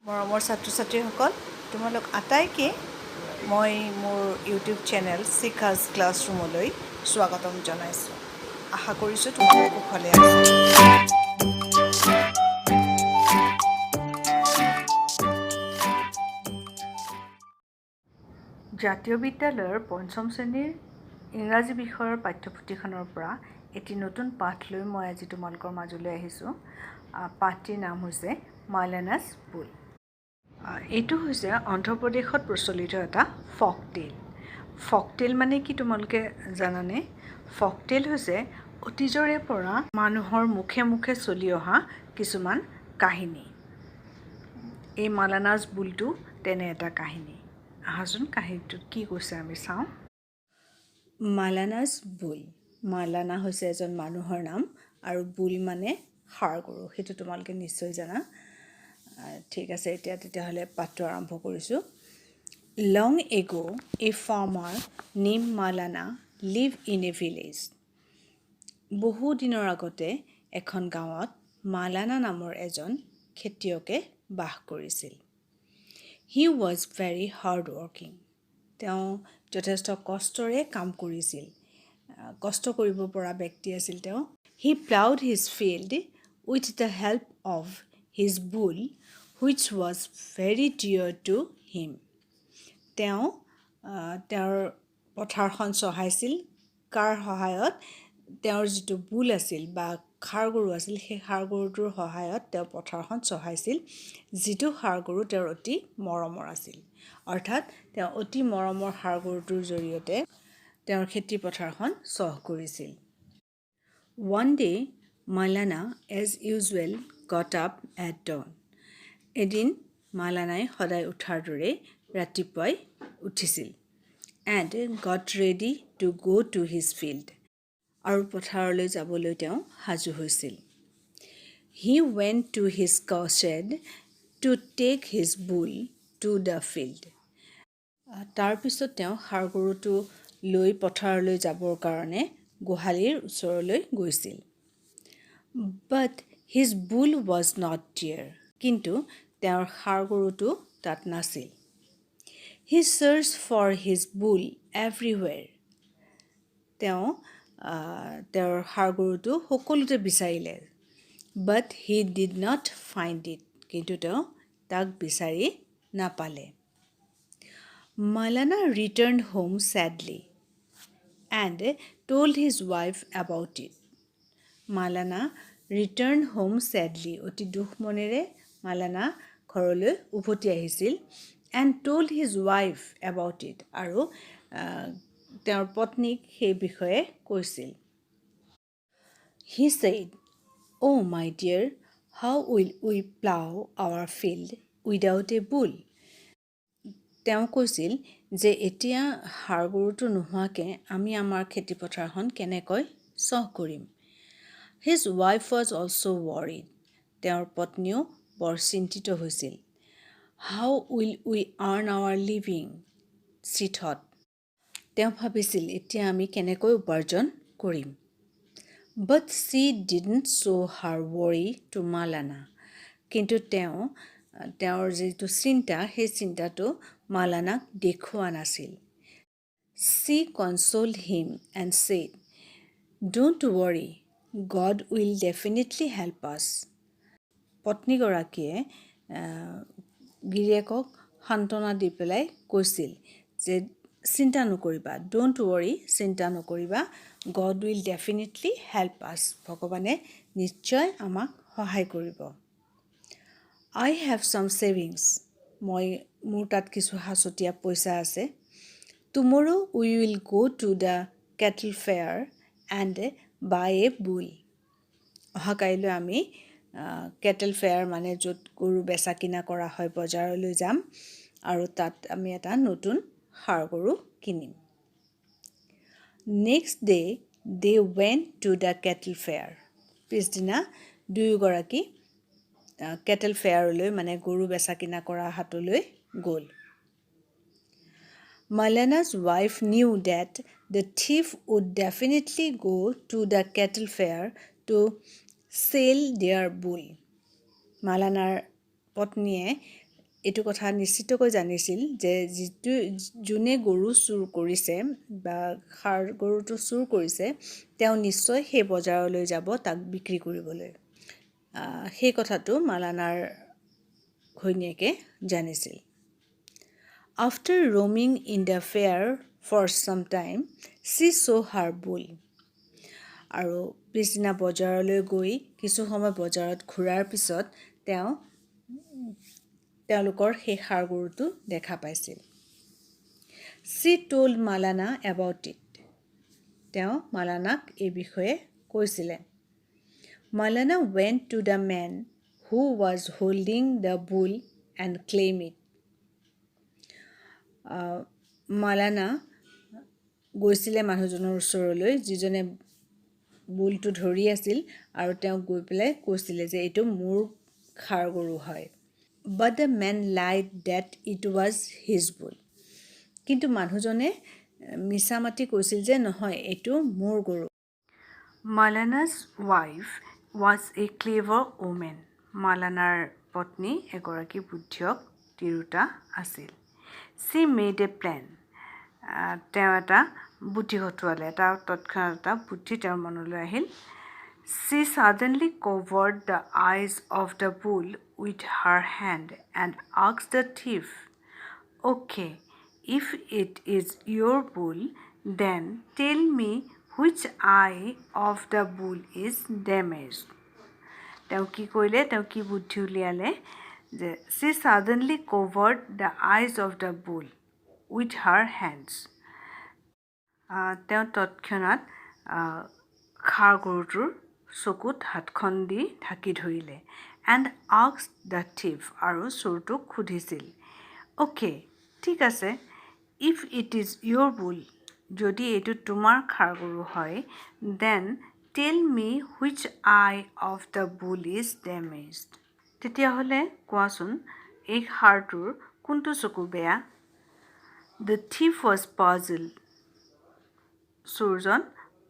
মৰমৰ ছাত্ৰ ছাত্ৰীসকল, তোমালোক আটাইকে মই মোৰ ইউটিউব চেনেল শিখাজ ক্লাছৰুমলৈ স্বাগতম জনাইছোঁ। আশা কৰিছোঁ তোমালোক কুশলে আছে। জাতীয় বিদ্যালয়ৰ পঞ্চম শ্ৰেণীৰ ইংৰাজী বিষয়ৰ পাঠ্যপুথিখনৰ পৰা এটি নতুন পাঠ লৈ মই আজি তোমালোকৰ মাজলৈ আহিছোঁ। পাঠটিৰ নাম হৈছে মালানাছ বুল। এইটো হৈছে অন্ধ্ৰপ্ৰদেশত প্ৰচলিত এটা ফকটেল। ফকটেল মানে কি তোমালোকে জানানে? ফকটেল হৈছে অতীজৰে পৰা মানুহৰ মুখে মুখে চলি অহা কিছুমান কাহিনী। এই মালানাছ বুলটো তেনে এটা কাহিনী। আহাচোন কাহিনীটোত কি কৈছে আমি চাওঁ। মালানাছ বুল। মালানা হৈছে এজন মানুহৰ নাম আৰু বুল মানে ষাঁড় গৰু। সেইটো তোমালোকে নিশ্চয় জানা। ঠিক আছে, এতিয়া তেতিয়াহ'লে পাঠটো আৰম্ভ কৰিছোঁ। Long ago a farmer name Malana live in a village. বহু দিনৰ আগতে এখন গাঁৱত মালানা নামৰ এজন খেতিয়কে বাস কৰিছিল। He was very hard working. তেওঁ যথেষ্ট কষ্টৰে কাম কৰিছিল। কষ্ট কৰিব পৰা ব্যক্তি আছিল তেওঁ। He ploughed his field with the help of his bull which was very dear to him. তেওঁ তেওঁৰ পথাৰখন চহাইছিল কাৰ সহায়ত? তেওঁৰ যিটো বুল আছিল বা ষাঁড় গৰু আছিল, সেই ষাঁড় গৰুটোৰ সহায়ত তেওঁ পথাৰখন চহাইছিল, যিটো ষাঁড় গৰু তেওঁৰ অতি মৰমৰ আছিল। অৰ্থাৎ তেওঁ অতি মৰমৰ ষাঁড় গৰুটোৰ জৰিয়তে তেওঁৰ খেতি পথাৰখন চহ কৰিছিল। One day Malana as usual got up at dawn. এদিন মালানাই সদায় উঠাৰ দৰে ৰাতিপুৱাই উঠিছিল। And got ready to go' to his field. আৰু পথাৰলৈ যাবলৈ তেওঁ সাজু হৈছিল। He went to his cowshed to take his bull to the field. তাৰপিছত তেওঁ ষাঁড় গৰুটো লৈ পথাৰলৈ যাবৰ কাৰণে গোহালিৰ ওচৰলৈ গৈছিল। বাট হিজ বুল ৱাজ নট ডিয়াৰ। কিন্তু তেওঁৰ ষাঁড় গৰুটো তাত নাছিল। হি চাৰ্চ ফৰ হিজ বুল এভৰিৱেৰ। তেওঁ তেওঁৰ ষাঁড় গৰুটো সকলোতে বিচাৰিলে। But he did not find it. কিন্তু তেওঁ তাক বিচাৰি নাপালে। Malana return home sadly and told his wife about it. Malana return home sadly. অতি দুখ মনেৰে মালানা ঘৰলৈ উভতি আহিছিল। And told his wife about it. আৰু তেওঁৰ পত্নীক সেই বিষয়ে কৈছিল। He said, oh' my dear, how will we plough our field without a bull. তেওঁ কৈছিল যে এতিয়া ষাঁড় গৰুটো নোহোৱাকৈ আমি আমাৰ খেতিপথাৰখন কেনেকৈ চহ কৰিম। His wife was also' worried. তেওঁৰ পত্নীও বৰ চিন্তিত হৈছিল। How will we earn our living, she thought. তেওঁ ভাবিছিল এতিয়া আমি কেনেকৈ উপাৰ্জন কৰিম। But she didn't show' her worry to Malana. কিন্তু তেওঁৰ যিটো চিন্তা, সেই চিন্তাটো মালানাক দেখুওৱা নাছিল। She consoled him and said, don't worry, God will definitely help us. পত্নীগৰাকীয়ে গিৰিয়েকক সান্তনা দি পেলাই কৈছিল যে চিন্তা নকৰিবা, ড'ণ্ট ৱৰি, চিন্তা নকৰিবা, গড উইল ডেফিনেটলি হেল্প আছ। ভগৱানে নিশ্চয় আমাক সহায় কৰিব। I have some savings. মোৰ তাত কিছু সাঁচতীয়া পইচা আছে। Tomorrow we will go' to the cattle fair and buy a bull. অহাকাইলৈ আমি কেটেল ফেয়াৰ মানে য'ত গৰু বেচা কিনা কৰা হয়, বজাৰলৈ যাম আৰু তাত আমি এটা নতুন ষাঁড় গৰু কিনিম। Next day De went to the cattle fair. পিছদিনা দুয়োগৰাকী কেটেল ফেয়াৰলৈ মানে গৰু বেচা কিনা কৰা হাটলৈ গ'ল। Malana's wife knew that the thief would definitely go' to the cattle fair to sell their bull. মালানাৰ পত্নীয়ে এইটো কথা নিশ্চিতকৈ জানিছিল যে যোনে গৰু চুৰ কৰিছে বা ষাঁড় গৰুটো চুৰ কৰিছে তেওঁ নিশ্চয় সেই বজাৰলৈ যাব তাক বিক্ৰী কৰিবলৈ। সেই কথাটো মালানাৰ ঘৈণীয়েকে জানিছিল। After roaming in the fair for some time, she saw her bull. আৰু পিছদিনা বজাৰলৈ গৈ কিছু সময় বজাৰত ঘূৰাৰ পিছত তেওঁলোকৰ সেই ষাঁড় গৰুটো দেখা পাইছিল। She told Malana about it. তেওঁ মালানাক এই বিষয়ে কৈছিলে। Malana went to the man who was holding the bull and claimed it. মালানা গৈছিলে মানুহজনৰ ওচৰলৈ যিজনে বুলটো ধৰি আছিল আৰু তেওঁ গৈ পেলাই কৈছিলে যে এইটো মোৰ ষাঁড় গৰু হয়। But the man lied that it was his bull. কিন্তু মানুহজনে মিছা মাতি কৈছিল যে নহয় এইটো মোৰ গৰু। Malana's wife was a clever woman. মালানাৰ পত্নী এগৰাকী বুদ্ধিয়ক তিৰোতা আছিল। She made a plan. তেওঁ এটা বুদ্ধি খটুৱালে, তৎক্ষণাৎ এটা বুদ্ধি তেওঁৰ মনলৈ আহিল। She suddenly covered the eyes of the bull with her hand and asked the thief, "Okay, if it is your bull, then tell me which eye of the bull is damaged." তেওঁ কি কৰিলে, তেওঁ কি বুদ্ধি উলিয়ালে যে she suddenly covered the eyes of the bull with her hands. তেওঁ তৎক্ষণাৎ ষাঁড় গৰুটোৰ চকুত হাতখন দি ঢাকি ধৰিলে and asked the thief, আৰু চোৰটোক সুধিছিল, "Okay, ঠিক আছে, if it is your bull, যদি এইটো তোমাৰ ষাঁড় গৰু হয়, then tell me which eye of the bull is damaged." তেতিয়াহ'লে কোৱাচোন এই ষাঁড়টোৰ কোনটো চকু বেয়া? The thief was puzzled. চোৰজন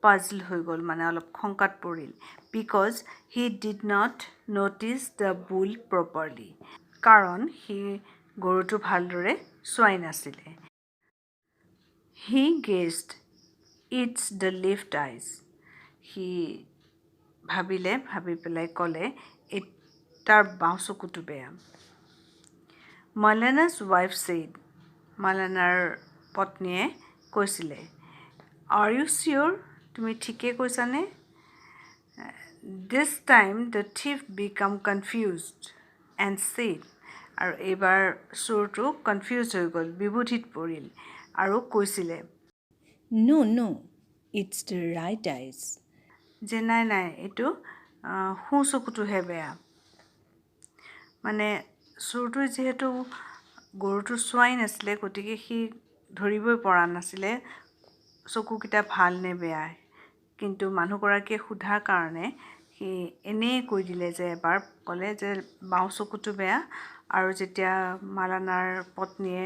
পাজল হৈ গ'ল, মানে অলপ খংকাত পৰিল। Because he did not notice the bull properly. কাৰণ সি গৰুটো ভালদৰে চোৱাই নাছিলে। He guessed it's the left eyes. সি ভাবি পেলাই ক'লে তাৰ বাওঁ চকুটো বেয়া। Malana's wife said, মালানাৰ পত্নীয়ে কৈছিলে, "Are you sure? তুমি ঠিকে কৈছানে?" This time the thief became confused and said, আৰু এইবাৰ চোৰটো কনফিউজ হৈ গ'ল, বিবুধিত পৰিল আৰু কৈছিলে, No, it's the right eyes. যে নাই এইটো সোঁ চকুটোহে বেয়া। মানে চোৰটোৱে যিহেতু গৰুটো চোৱাই নাছিলে, গতিকে সি ধৰিবই পৰা নাছিলে চকুকেইটা ভাল নে বেয়া। কিন্তু মানুহগৰাকীয়ে সোধাৰ কাৰণে সি এনেই কৈ দিলে যে এবাৰ ক'লে যে বাওঁ চকুটো বেয়া। আৰু যেতিয়া মালানাৰ পত্নীয়ে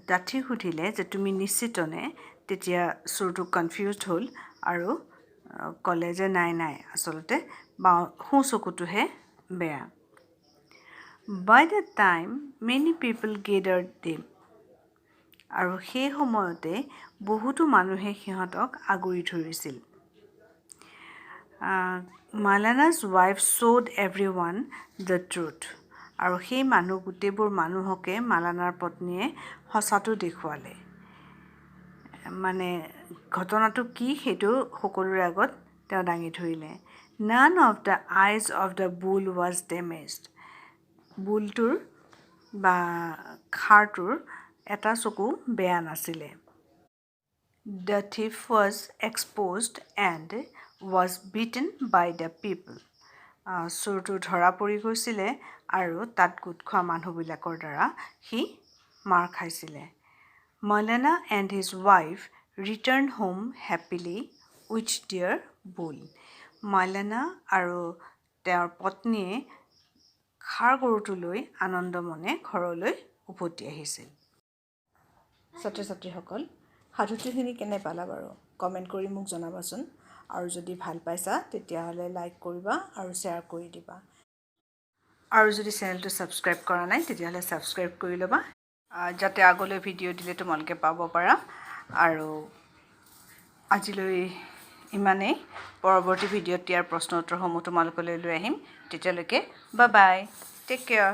ডাঠি সুধিলে যে তুমি নিশ্চিতনে, তেতিয়া চোৰটো কনফিউজড হ'ল আৰু ক'লে যে নাই আচলতে সোঁ চকুটোহে বেয়া। By the time many people gathered them. আৰু সেই সময়তে বহুতো মানুহে সিহঁতক আগুৰি ধৰিছিল। Malana's wife showed everyone the truth. আৰু সেই গোটেইবোৰ মানুহকে মালানাৰ পত্নীয়ে সঁচাটো দেখুৱালে। মানে ঘটনাটো কি সেইটো সকলোৰে আগত তেওঁ দাঙি ধৰিলে। None of the eyes of the bull was damaged. বুলটোৰ বা ষাঁড়টোৰ এটা চকু বেয়া নাছিলে। The thief was exposed and was beaten by the people. চোৰটো ধৰা পৰি গৈছিলে আৰু তাত গোট খোৱা মানুহবিলাকৰ দ্বাৰা সি মাৰ খাইছিলে। Malana and his wife returned home happily with their bull. মালানা আৰু তেওঁৰ পত্নীয়ে ষাঁড় গৰুটো লৈ আনন্দ মনে ঘৰলৈ উভতি আহিছিল। ছাত্ৰ ছাত্ৰীসকল, সাধুটোখিনি কেনে পালা বাৰু? কমেণ্ট কৰি মোক জনাবাচোন। আৰু যদি ভাল পাইছা তেতিয়াহ'লে লাইক কৰিবা আৰু শ্বেয়াৰ কৰি দিবা। আৰু যদি চেনেলটো ছাবস্ক্ৰাইব কৰা নাই তেতিয়াহ'লে ছাবস্ক্ৰাইব কৰি ল'বা যাতে আগলৈ ভিডিঅ' দিলে তোমালোকে পাব পাৰা আৰু আজিলৈ ইমানেই পৰৱৰ্তী ভিডিঅ'ত ইয়াৰ প্ৰশ্ন উত্তৰসমূহ তোমালোকলৈ লৈ আহিম তেতিয়ালৈকে বাই বাই টেক কেয়াৰ